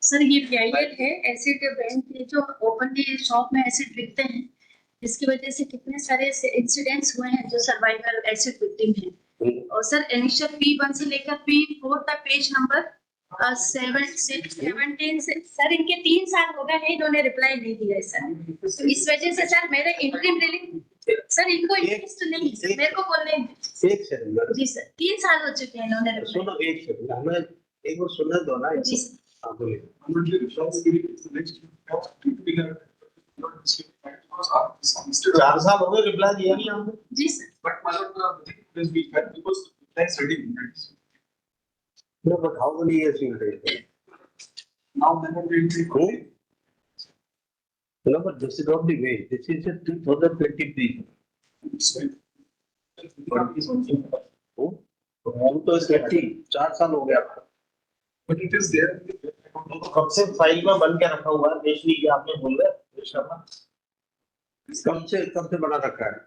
Sir ये PIL है, acid bank के जो ओपनली शॉप में एसिड बिकते हैं, इसकी वजह से कितने सारे इंसिडेंट्स हुए हैं जो सर्वाइवल एसिड विक्टिम है। और सर इनिशियल P1 से लेकर P4 तक पेज नंबर 17 से सर इनके 3 साल हो गए हैं, इन्होंने रिप्लाई नहीं दिया है सर। तो इस वजह से सर मेरे इंटरिम रिलीफ सर इनको इंटरेस्ट नहीं है, मेरे को बोलने एक सेकंड जी सर 3 साल हो चुके हैं इन्होंने सुनो, एक सेकंड हमें एक बार सुनने दो ना। जी हाँ बोलिए। चार साल हो गए रिप्लाई दिया नहीं हमने। जी sir No, but how many years you did? Now they have been recorded. No, but this is not the way. This is a 2023. तो इसके 4 साल हो गया। But it is there. तो कब से फाइल में बन के रखा हुआ है? देश ली क्या आपने बोल रहे शर्मा? कब से बना रखा है?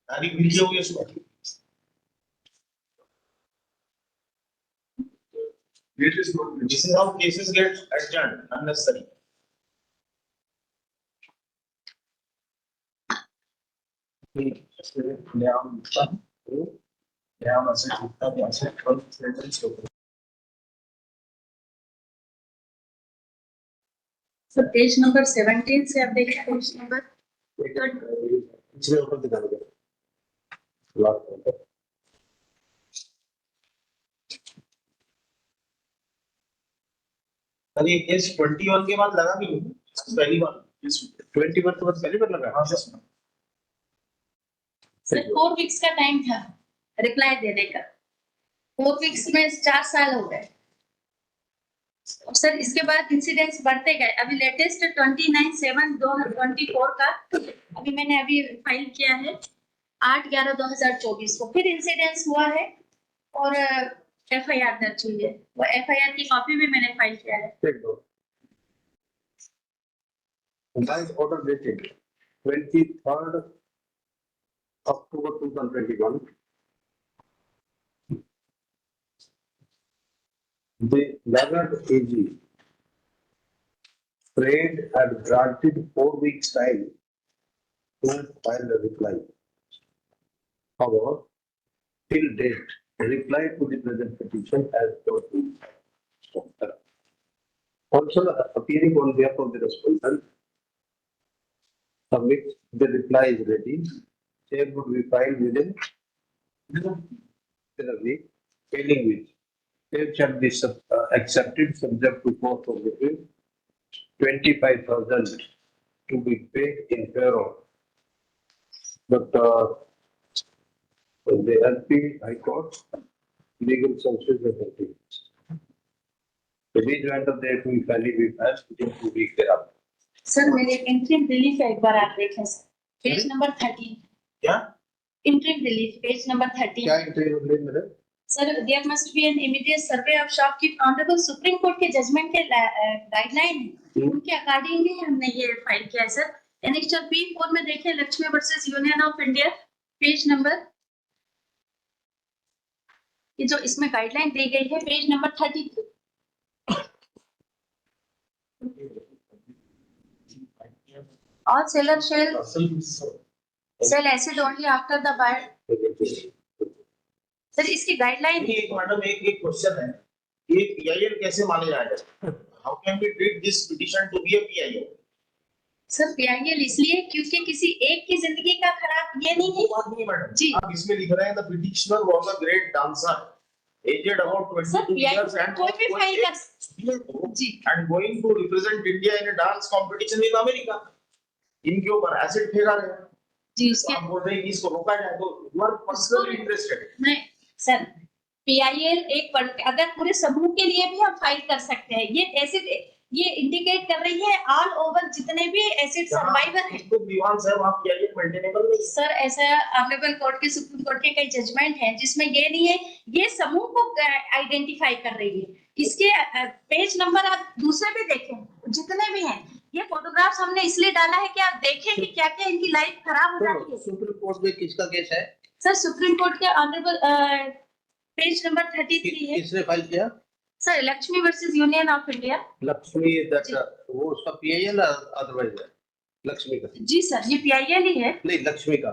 तारीख लिखी हुई है इसमें। This is how cases get adjourned unnecessary. Sir page number 17 से आप देखिए पेज नंबर पिछले ऊपर दिखा दो। अरे केस 21 के बाद लगा भी पहली बार 21 के बाद पहली बार लगा। हाँ सर 4 वीक्स का टाइम था रिप्लाई देने का, 4 वीक्स में 4 साल हो गए। और सर इसके बाद इंसिडेंट्स बढ़ते गए। अभी लेटेस्ट 29/7/2024 का अभी मैंने अभी फाइल किया है 8/11/2024 को फिर इंसिडेंट्स हुआ है और FIR दर्ज हुई है। वो FIR की कॉपी भी मैंने फाइल किया है। Order dated 23rd October 2021. The Lagarde AG prayed and granted 4 weeks time to file a reply. However, till date, a reply to the present petition has not been sent. Also, appearing on behalf of the respondent, submit the reply is ready. Same would be filed within a week, pending which same shall be accepted subject to court of appeal. 25,000 to be paid in favor of. But the LP High Court legal services authority. The lead grant of the LP value we passed within 2 weeks thereafter. Sir मेरे interim relief एक बार आप देखें sir page number 13। क्या interim relief page number 13। क्या interim relief मेरे Sir, there must be an immediate survey of shopkeep. Honorable Supreme Court के judgement के guideline उनके अकॉर्डिंगली हमने ये फाइल किया है सर। एनेक्चर P4 में देखिए Lakshmi versus Union of India page number ये जो इसमें गाइडलाइन दी गई है page number 33। All seller shall sell acid only after the buyer. Sir इसकी गाइडलाइन एक मैडम एक क्वेश्चन है, ये PIL कैसे माने जाएगा? How can we treat this petition to be a PIL? Sir PIL इसलिए क्योंकि किसी एक की जिंदगी का खराब ये नहीं है। बात नहीं मैडम जी आप इसमें लिख रहे हैं the petitioner was a great dancer aged about 22 years and कोई भी फाइल कर जी and going to represent India in a dance competition in America. इनके ऊपर एसिड फेंका गया जी उसके आप बोल रहे हैं कि इसको रोका जाए तो you are personally interested. नहीं सर PIL एक अगर पूरे समूह के लिए भी हम फाइल कर सकते हैं। ये एसिड ये इंडिकेट कर रही है ऑल ओवर जितने भी एसिड सर्वाइवर हैं। तो दीवान साहब आप क्या ये मेंटेनेबल नहीं सर ऐसा ऑनरेबल कोर्ट के सुप्रीम कोर्ट के कई जजमेंट हैं जिसमें ये नहीं है, ये समूह को आइडेंटिफाई कर रही है। इसके पेज नंबर आप दूसरे पे देखें जितने भी हैं, ये फोटोग्राफ्स हमने इसलिए डाला है कि आप देखें कि क्या क्या इनकी लाइफ खराब हो जाती है। सुप्रीम कोर्ट में किसका केस है? सर सुप्रीम कोर्ट के ऑनरेबल पेज नंबर 33 है किसने फाइल किया? Sir, Lakshmi versus Union of India. Lakshmi ji. वो उसका पीआईएल अदरवाइज है लक्ष्मी का? जी सर, ये पीआईएल ही है। नहीं लक्ष्मी का।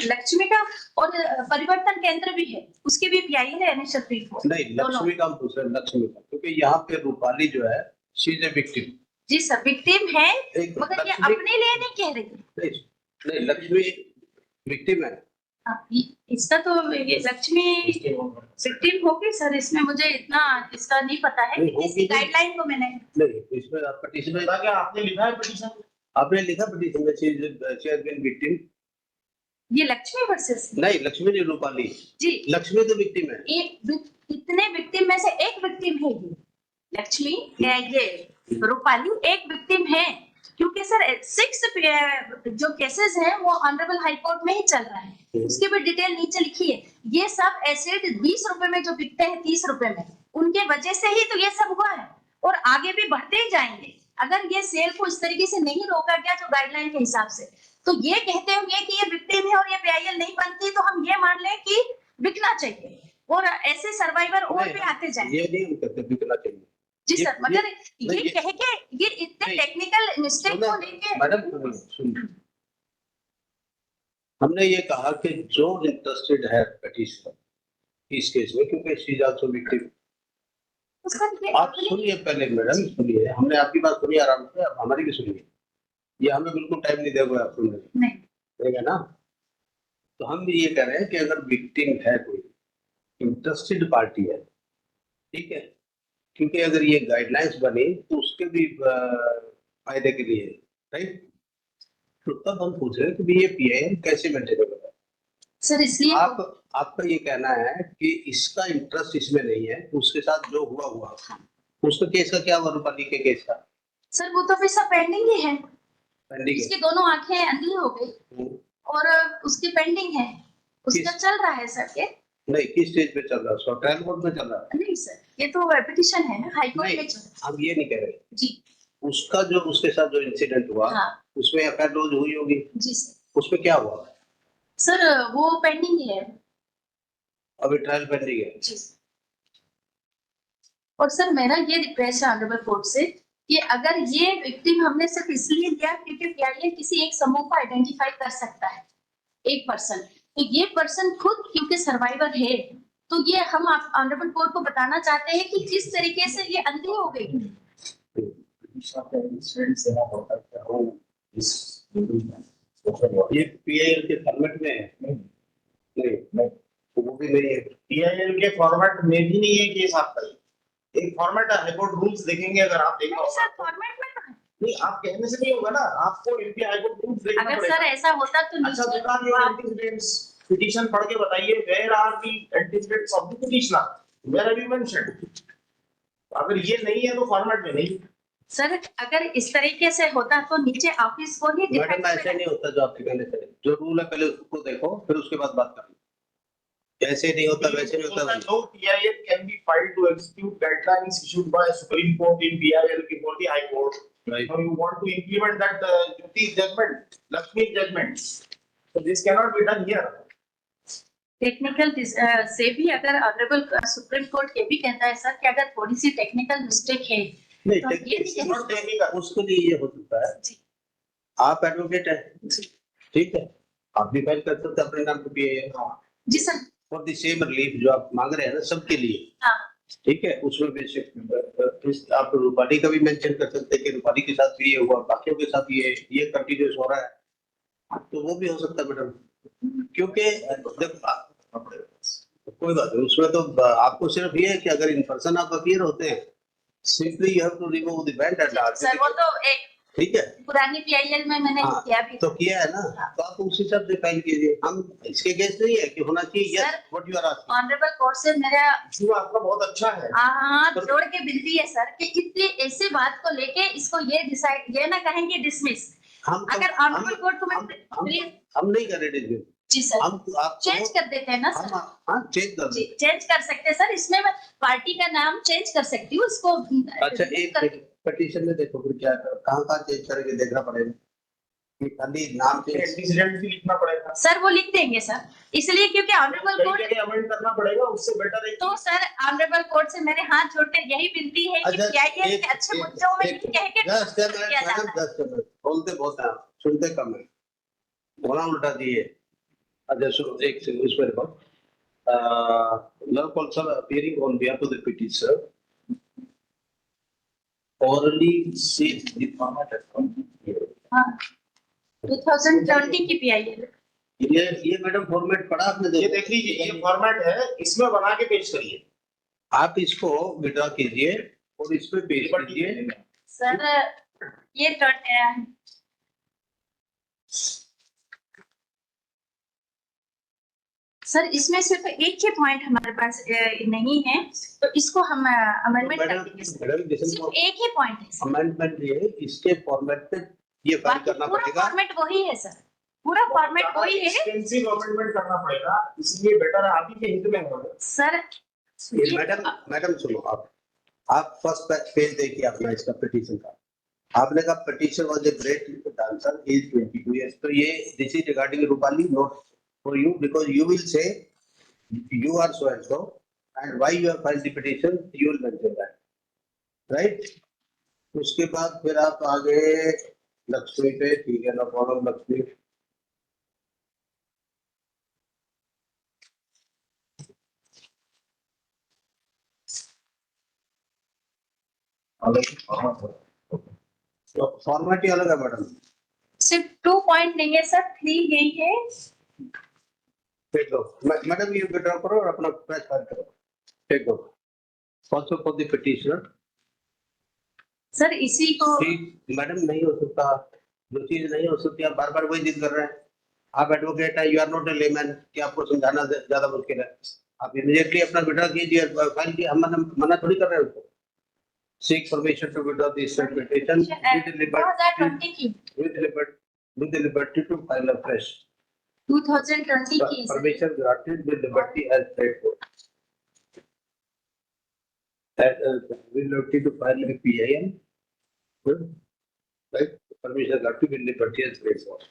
लक्ष्मी का और परिवर्तन केंद्र भी है, उसके भी पीआईएल है NH-3 नहीं लक्ष्मी का हम पूछ रहे हैं, लक्ष्मी का, क्योंकि यहाँ पे रूपाली जो है शी इज ए विक्टिम। जी सर, विक्टिम है एक मगर ये लक्ष्मी- अपने लिए नहीं कह रही। नहीं नहीं लक्ष्मी विक्टिम है। इसका तो ये लक्ष्मी विक्टिम होगी सर, इसमें मुझे इतना इसका नहीं पता है नहीं, कि होगी किसी तो- गाइडलाइन को मैंने नहीं इसमें आप पिटीशन में क्या आपने लिखा है पिटीशन? आपने लिखा पिटीशन में शी हैज बीन विक्टिम। ये लक्ष्मी वर्सेस नहीं लक्ष्मी नहीं रूपाली। जी, लक्ष्मी तो विक्टिम है। इतने विक्टिम में से एक विक्टिम है ये लक्ष्मी, ये रूपाली एक विक्टिम है, क्योंकि सर 6 जो केसेस हैं वो ऑनरेबल हाई कोर्ट में ही चल रहा है, उसकी भी डिटेल नीचे लिखी है। ये सब एसिड 20 रुपए में जो बिकते हैं 30 रुपए में, उनके वजह से ही तो ये सब हुआ है और आगे भी बढ़ते ही जाएंगे। अगर ये सेल को इस तरीके से नहीं रोका गया जो गाइडलाइन के हिसाब से, तो ये कहते होंगे कि ये विक्टिम है और ये पीआईएल नहीं बनती, तो हम ये मान लें कि बिकना चाहिए और ऐसे सर्वाइवर और भी आते जाएंगे। ये नहीं हम कहते बिकना चाहिए। जी ये- सर, मगर नहीं, ये ये- कह के ये इतने नहीं, टेक्निकल मिस्टेक को लेके मैडम सुनिए, हमने ये कहा कि जो इंटरेस्टेड है पिटीशनर इस केस में, क्योंकि शी इज आल्सो विक्टिम। उसका ये आप अपनी- सुनिए पहले मैडम, सुनिए, हमने आपकी बात सुनी आराम से, आप हमारी भी सुनिए। ये हमें बिल्कुल टाइम नहीं देगा आप सुनने में, नहीं, ठीक है ना? तो हम भी ये कह रहे हैं कि अगर विक्टिम है कोई इंटरेस्टेड पार्टी है, ठीक है, क्योंकि अगर ये गाइडलाइंस बनी तो उसके भी फायदे के लिए, राइट? तो तब हम पूछ रहे हैं कि भी ये पीआईएल कैसे मेंटेनेबल है। सर इसलिए आपका ये कहना है कि इसका इंटरेस्ट इसमें नहीं है, उसके साथ जो हुआ हुआ उसका केस का क्या हुआ? रूपाली के केस का सर वो तो फिर सब पेंडिंग ही है, पेंडिंग उसकी दोनों आंखें अंधी हो गई है। और उसकी पेंडिंग है, उसका किस- चल रहा है सर के। नहीं किस स्टेज पे चल रहा है? उसका ट्रायल कोर्ट में चल रहा है? नहीं सर, ये तो पिटीशन है ना, हाई कोर्ट नहीं। में चल रहा है। हम ये नहीं कह रहे। जी उसका जो उसके साथ जो इंसिडेंट हुआ हाँ उसमें एफआईआर लॉन्च हुई होगी, जी सर। उसमें क्या हुआ? सर वो पेंडिंग ही है अभी ट्रायल पेंडिंग है। जी। और सर मेरा ये रिक्वेस्ट है ऑनरेबल कोर्ट से कि अगर ये विक्टिम हमने सिर्फ इसलिए दिया क्योंकि पीआईएल किसी एक समूह को आइडेंटिफाई कर सकता है, एक पर्सन, तो ये पर्सन खुद क्योंकि सर्वाइवर है, तो ये हम ऑनरेबल कोर्ट को बताना चाहते हैं कि किस तरीके से ये अंधी हो गई। ये पीआईएल के फॉर्मेट में है? नहीं वो भी नहीं है। पीआईएल के फॉर्मेट में भी नहीं है केस आपका। एक फॉर्मेट है, हाईकोर्ट रूल्स देखेंगे अगर आप देखो। नहीं सर, फॉर्मेट में तो है। नहीं आप कहने से नहीं होगा ना, आपको इंडिया हाईकोर्ट रूल्स देखना अगर पड़ेगा। सर ऐसा होता तो अच्छा नीचे दुकान योर एंटीसीडेंट्स पिटीशन पढ़ के बताइए, where are the antecedents of the petitioner, where have you mentioned? अगर ये नहीं है तो फॉर्मेट में नहीं। सर अगर इस तरीके से होता तो नीचे ऑफिस को ही मैडम डिफेंस ऐसे नहीं होता जो आपके कहने से। जो रूल है पहले उसको देखो फिर उसके बाद बात करें। ऐसे नहीं होता वैसे नहीं होता। No PIL can be filed to execute guidelines issued by Supreme Court in PIL before the High Court. Right. Now you want to implement that Jyoti judgment, Lakshmi judgment. So this cannot be done here. Technical से भी अगर honourable supreme court ये भी कहता है sir कि अगर थोड़ी सी टेक्निकल मिस्टेक है नहीं तो ये technical- नहीं Not technical. उसके लिए ये हो सकता है, जी आप एडवोकेट हैं, ठीक है, आप भी फाइल कर सकते हैं अपने नाम पे पीआईएल जी sir. For the same relief जो आप मांग रहे हैं ना सबके लिए, हाँ ठीक है। उसमें बेसिक आप रूपाली का भी मेंशन कर सकते हैं कि रूपाली के साथ भी ये हुआ, बाकियों के साथ ये कंटिन्यूस हो रहा है, तो वो भी हो सकता है मैडम। क्योंकि जब कोई बात नहीं, उसमें तो आपको सिर्फ ये है कि अगर इन पर्सन आप अपीयर होते हैं, simply you have to remove the band and sir वो तो एक ठीक है, पुरानी PIL में मैंने हाँ, किया भी। तो किया है ना, तो आप उस हिसाब से फाइल कीजिए। हम इसके केस नहीं है कि होना चाहिए yes sir, what you are asking. Honourable court से मेरा इसमें आपका बहुत अच्छा है। हाथ जोड़ के विनती है सर कि इतनी ऐसी बात को लेके इसको ये डिसाइड, ये ना कहें कि डिसमिस। हम तो अगर ऑनरेबल कोर्ट को मैं प्लीज हम नहीं कर रहे डिस्कस, जी सर हम आपको चेंज कर देते हैं ना हम सर। हाँ चेंज कर जी दें। चेंज कर सकते हैं सर, इसमें मैं पार्टी का नाम चेंज कर सकती हूँ इसको। अच्छा एक पिटीशन में देखो फिर क्या कहाँ चेंज करके देखना पड़ेगा कि खाली नाम चेंज। एंटीसीडेंट भी लिखना पड़ेगा। सर वो लिख देंगे सर, इसलिए क्योंकि ऑनरेबल कई कोर्ट, जगह अमेंड करना पड़ेगा, उससे बेटर है कि तो सर ऑनरेबल कोर्ट से मेरे हाथ जोड़कर यही विनती है कि अच्छा, PIL के अच्छे मुद्दों में ये कह के दस मिनट किया जाता मैडम है। 10 मिनट बोलते बहुत हैं आप, सुनते कम है, बोला उल्टा दिए। अच्छा सुनो एक सेकंड इस पर love also appearing on behalf of the petitioner orally says the format हाँ 2020 की PIL। ये मैडम फॉर्मेट पढ़ा आपने? ये देख लीजिए, ये फॉर्मेट है, इसमें बना के पेश करिए। आप इसको विड्रॉ कीजिए और इस पे पेश कीजिए। सर ये सर इसमें सिर्फ एक ही पॉइंट हमारे पास नहीं है, तो इसको हम अमेंडमेंट कर देंगे सर। मैडम सिर्फ एक ही पॉइंट है सर, अमेंडमेंट ये इसके फॉर्मेट पे ये फाइल बाकी करना पूरा पड़ेगा। फॉर्मेट वही है सर, पूरा फॉर्मेट वही है एक्सटेंसिव अमेंडमेंट करना पड़ेगा, इसलिए बेटर है आप ही के हित में होगा। सर। ये- मैडम सुनो आप फर्स्ट पेज देखिए अपना इसका पिटीशन का। आपने कहा petition was a great answer is 22 years, तो ये this is regarding Rupali note for you because you will say you are so and so and why you have filed the petition you will mention that right। उसके बाद फिर आप आगे लक्ष्मी पे, ठीक है नो प्रॉब्लम लक्ष्मी। फॉर्मेट ही अलग है मैडम। सिर्फ 2 पॉइंट नहीं है सर, 3 यही है। टेक दो मैडम ये विड्रॉ करो और अपना फ्रेश फाइल करो। टेक दो also for the petitioner sir इसी को मैडम नहीं हो सकता, जो चीज नहीं हो सकती आप बार बार वही जिद कर रहे हैं। आप एडवोकेट है, you are not a layman कि आपको समझाना ज्यादा मुश्किल है। आप इमीडिएटली अपना विड्रॉ कीजिए फाइल की, हम मना थोड़ी कर रहे हैं उसको। seek permission to withdraw the said petition with the 2020 की with the liberty to file afresh 2020 की sir. permission granted with liberty as set forth that with liberty to file a PIL right, permission granted with liberty as set forth।